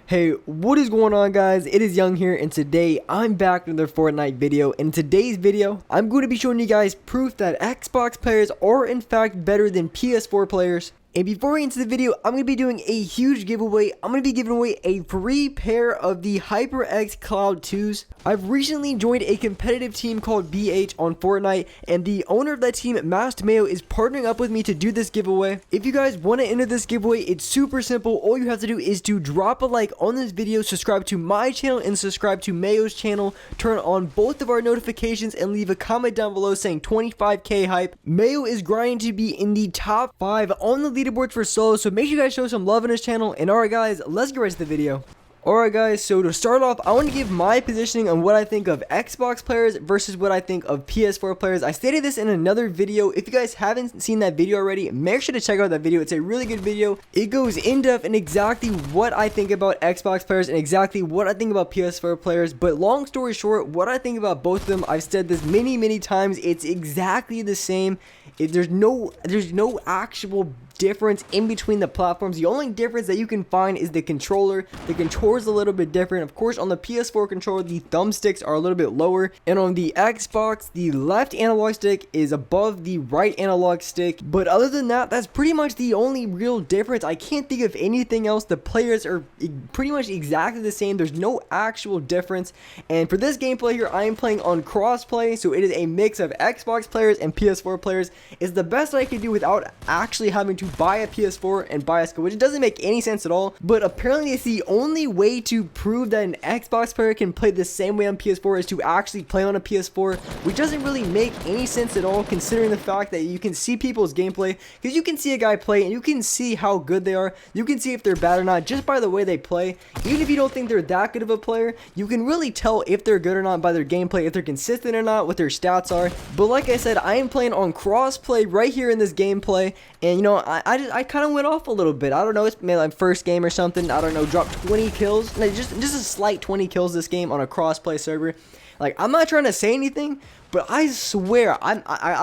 Hey, what is going on, guys? It is Young here, and today I'm back with another Fortnite video. In today's video, I'm going to be showing you guys proof that Xbox players are in fact better than PS4 players. And before we get into the video, I'm going to be doing a huge giveaway. I'm going to be giving away a free pair of the HyperX Cloud 2s. I've recently joined a competitive team called BH on Fortnite, and the owner of that team, MAYO, is partnering up with me to do this giveaway. If you guys want to enter this giveaway, it's super simple. All you have to do is to drop a like on this video, subscribe to my channel, and subscribe to MAYO's channel. Turn on both of our notifications and leave a comment down below saying 25k hype. MAYO is grinding to be in the top 5 on the leaderboards for solo, so make sure you guys show some love on his channel. And alright guys, let's get right to the video. Alright guys, so to start off, I want to give my positioning on what I think of Xbox players versus what I think of PS4 players. I stated this in another video. If you guys haven't seen that video already, make sure to check out that video. It's a really good video. It goes in depth in exactly what I think about Xbox players and exactly what I think about PS4 players. But long story short, what I think about both of them, I've said this many times, it's exactly the same. There's no actual difference in between the platforms. The only difference that you can find is the controller. The controller is a little bit different. Of course, on the PS4 controller, the thumbsticks are a little bit lower, and on the Xbox, the left analog stick is above the right analog stick. But other than that, that's pretty much the only real difference. I can't think of anything else. The players are pretty much exactly the same. There's no actual difference. And for this gameplay here, I am playing on crossplay, so it is a mix of Xbox players and PS4 players. It's the best I can do without actually having to buy a PS4 and buy a skin, which doesn't make any sense at all. But apparently it's the only way to prove that an Xbox player can play the same way on PS4 is to actually play on a PS4, which doesn't really make any sense at all, considering the fact that you can see people's gameplay, because you can see a guy play and you can see how good they are. You can see if they're bad or not just by the way they play. Even if you don't think they're that good of a player, you can really tell if they're good or not by their gameplay, if they're consistent or not, what their stats are. But like I said, I am playing on crossplay right here in this gameplay, and you know, I kind of went off a little bit. I don't know, it's maybe like first game or something. I don't know, dropped 20 kills. No, just a slight 20 kills this game on a crossplay server. Like, I'm not trying to say anything, but I swear, I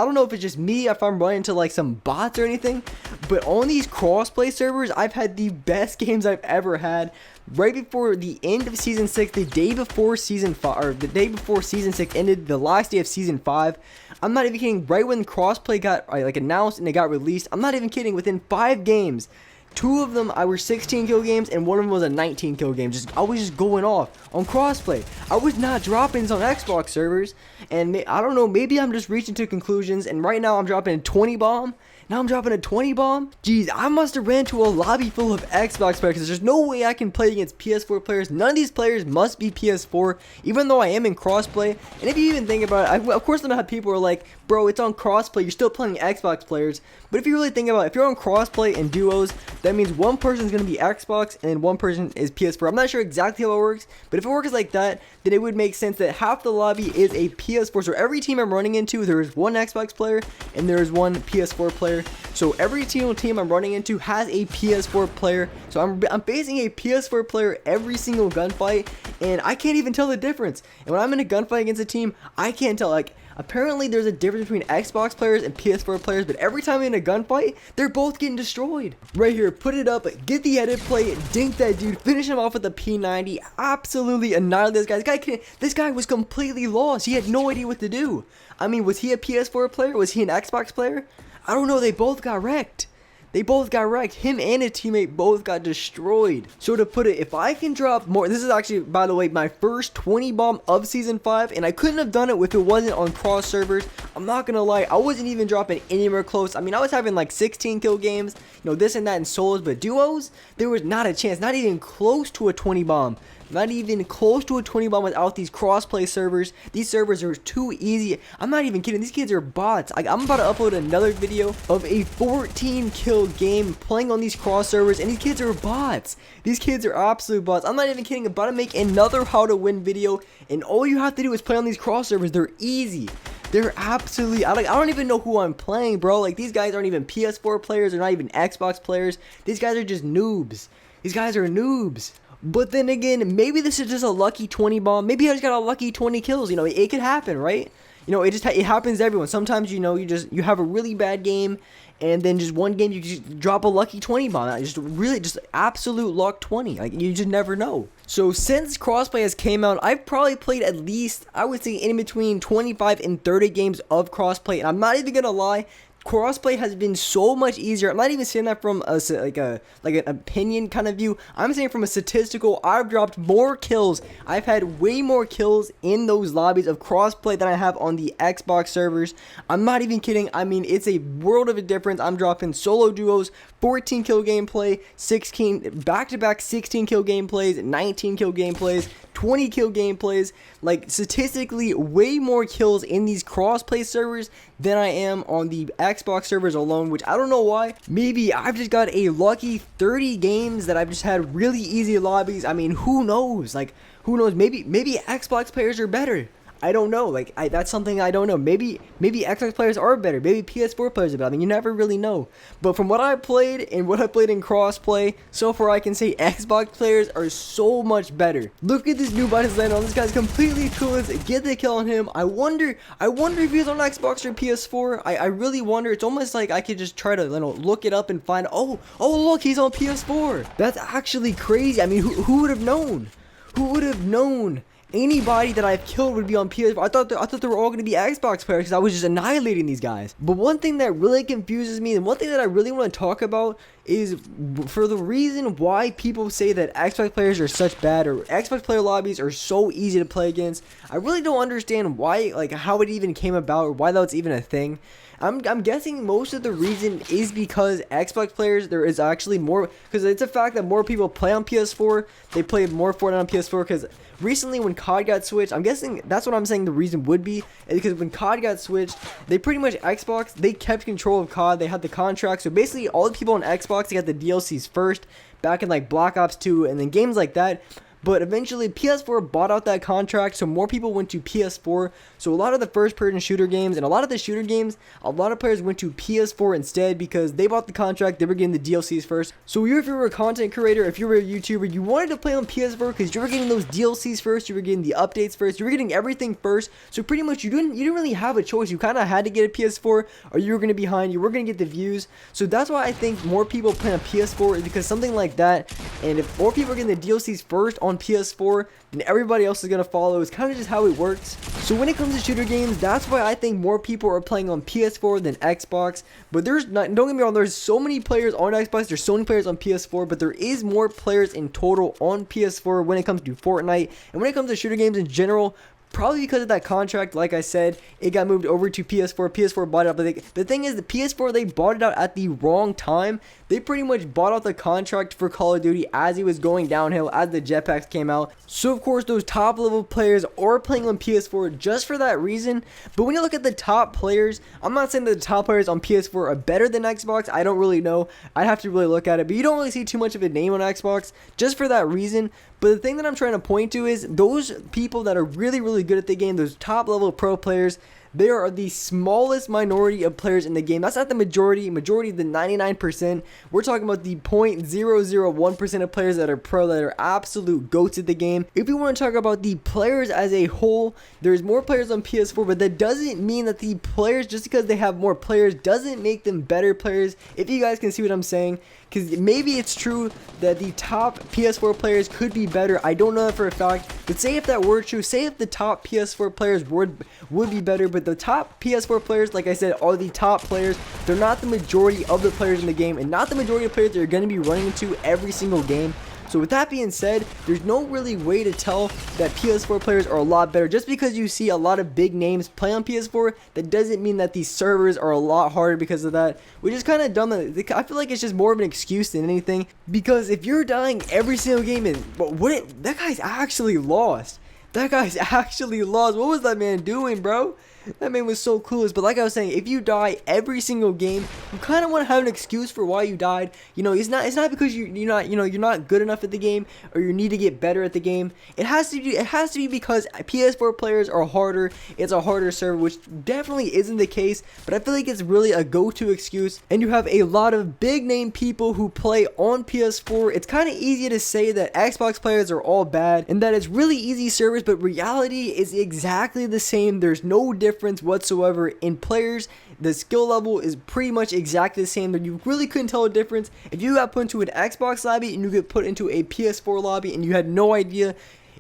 don't know if it's just me, if I'm running into like some bots or anything, but on these crossplay servers, I've had the best games I've ever had. Right before the end of Season 6, the day before Season 5, or the day before Season 6 ended, the last day of Season 5, I'm not even kidding, right when crossplay got like announced and it got released, I'm not even kidding, within 5 games, 2 of them I were 16 kill games and 1 of them was a 19 kill game. I was just going off on crossplay. I was not dropping this on Xbox servers, and I don't know, maybe I'm just reaching to conclusions, and right now I'm dropping a 20 bomb. Now I'm dropping a 20 bomb? Jeez, I must have ran to a lobby full of Xbox players, because there's no way I can play against PS4 players. None of these players must be PS4, even though I am in crossplay. And if you even think about it, of course I know how people are like, bro, it's on crossplay, you're still playing Xbox players. But if you really think about it, if you're on crossplay and duos, that means one person is going to be Xbox and one person is PS4. I'm not sure exactly how it works, but if it works like that, then it would make sense that half the lobby is a PS4. So every team I'm running into, there is one Xbox player and there is one PS4 player. So every single team I'm running into has a PS4 player. So I'm facing a PS4 player every single gunfight, and I can't even tell the difference. And when I'm in a gunfight against a team, I can't tell. Like, apparently there's a difference between Xbox players and PS4 players, but every time I'm in a gunfight, they're both getting destroyed. Right here, put it up, get the edit play, dink that dude, finish him off with a P90, absolutely annihilate this guy. This guy was completely lost. He had no idea what to do. I mean, was he a PS4 player? Was he an Xbox player? I don't know, they both got wrecked. Him and his teammate both got destroyed. So to put it, if I can drop more, this is actually, by the way, my first 20 bomb of Season 5, and I couldn't have done it if it wasn't on cross servers. I'm not gonna lie, I wasn't even dropping anywhere close. I mean, I was having like 16 kill games, you know, this and that in solos, but duos, there was not a chance, not even close to a 20 bomb. Not even close to a 20 bomb without these crossplay servers. These servers are too easy. I'm not even kidding. These kids are bots. I'm about to upload another video of a 14 kill game playing on these cross servers, and these kids are bots. These kids are absolute bots. I'm not even kidding. I'm about to make another how to win video, and all you have to do is play on these cross servers. They're easy. They're absolutely, I don't even know who I'm playing, bro. Like, these guys aren't even PS4 players. They're not even Xbox players. These guys are just noobs. These guys are noobs. But then again, maybe this is just a lucky 20 bomb. Maybe I just got a lucky 20 kills. You know, it could happen, right? You know, it happens to everyone. Sometimes, you know, you have a really bad game and then just one game you just drop a lucky 20 bomb. Just really just absolute luck 20. Like, you just never know. So since crossplay has came out, I've probably played at least, I would say, in between 25 and 30 games of crossplay, and I'm not even gonna lie, crossplay has been so much easier. I'm not even saying that from an opinion kind of view. I'm saying from a statistical, I've dropped more kills. I've had way more kills in those lobbies of crossplay than I have on the Xbox servers. I'm not even kidding. I mean, it's a world of a difference. I'm dropping solo duos, 14 kill gameplay, 16 back-to-back 16 kill gameplays, 19 kill gameplays, 20 kill gameplays. Like, statistically, way more kills in these crossplay servers than I am on the Xbox servers alone, which I don't know why. Maybe I've just got a lucky 30 games that I've just had really easy lobbies. I mean, who knows? Like, who knows? Maybe Xbox players are better. I don't know. Like, that's something I don't know. Maybe Xbox players are better. Maybe PS4 players are better. I mean, you never really know. But from what I played and what I played in crossplay, so far I can say Xbox players are so much better. Look at this new button land on. This guy's completely clueless. Get the kill on him. I wonder if he's on Xbox or PS4. I really wonder. It's almost like I could just try to, look it up and find. Oh, look, he's on PS4. That's actually crazy. I mean, who would have known? Who would have known? Anybody that I've killed would be on PS4. I thought they were all going to be Xbox players because I was just annihilating these guys. But one thing that really confuses me, and one thing that I really want to talk about, is for the reason why people say that Xbox players are such bad, or Xbox player lobbies are so easy to play against. I really don't understand why, like, how it even came about, or why that's even a thing. I'm guessing most of the reason is because Xbox players, there is actually more, because it's a fact that more people play on PS4. They play more Fortnite on PS4 because recently when COD got switched, I'm guessing that's what I'm saying the reason would be, is because when COD got switched, they pretty much, Xbox, they kept control of COD. They had the contract, so basically all the people on Xbox, they got the DLCs first, back in like Black Ops 2 and then games like that. But eventually PS4 bought out that contract, so more people went to PS4. So a lot of the first-person shooter games and a lot of the shooter games, a lot of players went to PS4 instead because they bought the contract, they were getting the DLCs first. So if you were a content creator, if you were a YouTuber, you wanted to play on PS4 because you were getting those DLCs first, you were getting the updates first, you were getting everything first. So pretty much you didn't really have a choice. You kind of had to get a PS4 or you were going to be behind, you were going to get the views. So that's why I think more people play on PS4 is because something like that. And if more people are getting the DLCs first on PS4, then everybody else is going to follow. It's kind of just how it works. So when it comes to shooter games, that's why I think more people are playing on PS4 than Xbox. But there's not, don't get me wrong, there's so many players on Xbox, there's so many players on PS4, but there is more players in total on PS4 when it comes to Fortnite. And when it comes to shooter games in general, probably because of that contract, like I said, it got moved over to PS4. PS4 bought it out, but the thing is, the PS4, they bought it out at the wrong time. They pretty much bought out the contract for Call of Duty as it was going downhill, as the jetpacks came out. So, of course, those top level players are playing on PS4 just for that reason. But when you look at the top players, I'm not saying that the top players on PS4 are better than Xbox. I don't really know. I'd have to really look at it. But you don't really see too much of a name on Xbox just for that reason. But the thing that I'm trying to point to is those people that are really, really good at the game, those top level pro players, they are the smallest minority of players in the game. That's not the majority. Majority of the 99%. We're talking about the 0.001% of players that are pro, that are absolute goats at the game. If we want to talk about the players as a whole, there's more players on PS4, but that doesn't mean that the players, just because they have more players, doesn't make them better players. If you guys can see what I'm saying. Because maybe it's true that the top PS4 players could be better. I don't know that for a fact. But say if that were true, say if the top PS4 players would be better. But the top PS4 players, like I said, are the top players. They're not the majority of the players in the game. And not the majority of players that you're going to be running into every single game. So with that being said, there's no really way to tell that PS4 players are a lot better. Just because you see a lot of big names play on PS4, that doesn't mean that these servers are a lot harder because of that. Which is kind of dumb. I feel like it's just more of an excuse than anything. Because if you're dying every single game, that guy's actually lost. That guy's actually lost. What was that man doing, bro? That man was so clueless. But like I was saying, if you die every single game, you kind of want to have an excuse for why you died. You know, it's not because you're not good enough at the game, or you need to get better at the game. It has to be because PS4 players are harder. It's a harder server, which definitely isn't the case. But I feel like it's really a go-to excuse. And you have a lot of big name people who play on PS4. It's kind of easy to say that Xbox players are all bad and that it's really easy servers, but reality is exactly the same. There's no difference difference whatsoever in players. The skill level is pretty much exactly the same. You really couldn't tell a difference. If you got put into an Xbox lobby and you get put into a PS4 lobby and you had no idea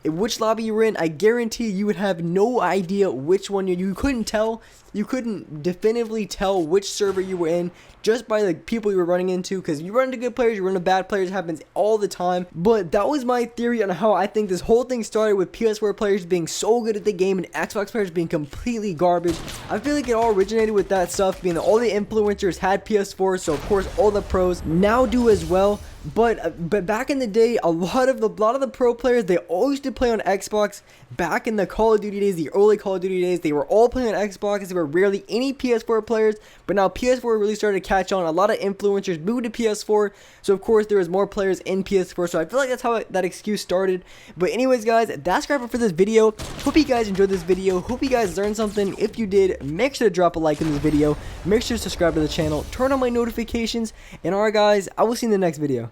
which lobby you were in, I guarantee you would have no idea which one you couldn't tell. You couldn't definitively tell which server you were in just by the people you were running into, because you run into good players, you run into bad players. It happens all the time. But that was my theory on how I think this whole thing started, with PS4 players being so good at the game and Xbox players being completely garbage. I feel like it all originated with that stuff, being that all the influencers had PS4, so of course all the pros now do as well. But back in the day, a lot of the pro players, they all used to play on Xbox. Back in the Call of Duty days, the early Call of Duty days, they were all playing on Xbox. There were rarely any PS4 players, but now PS4 really started to catch on. A lot of influencers moved to PS4, so of course there was more players in PS4. So I feel like that's how that excuse started. But anyways, guys, that's it for this video. Hope you guys enjoyed this video. Hope you guys learned something. If you did, make sure to drop a like in this video. Make sure to subscribe to the channel. Turn on my notifications. And alright, guys, I will see you in the next video.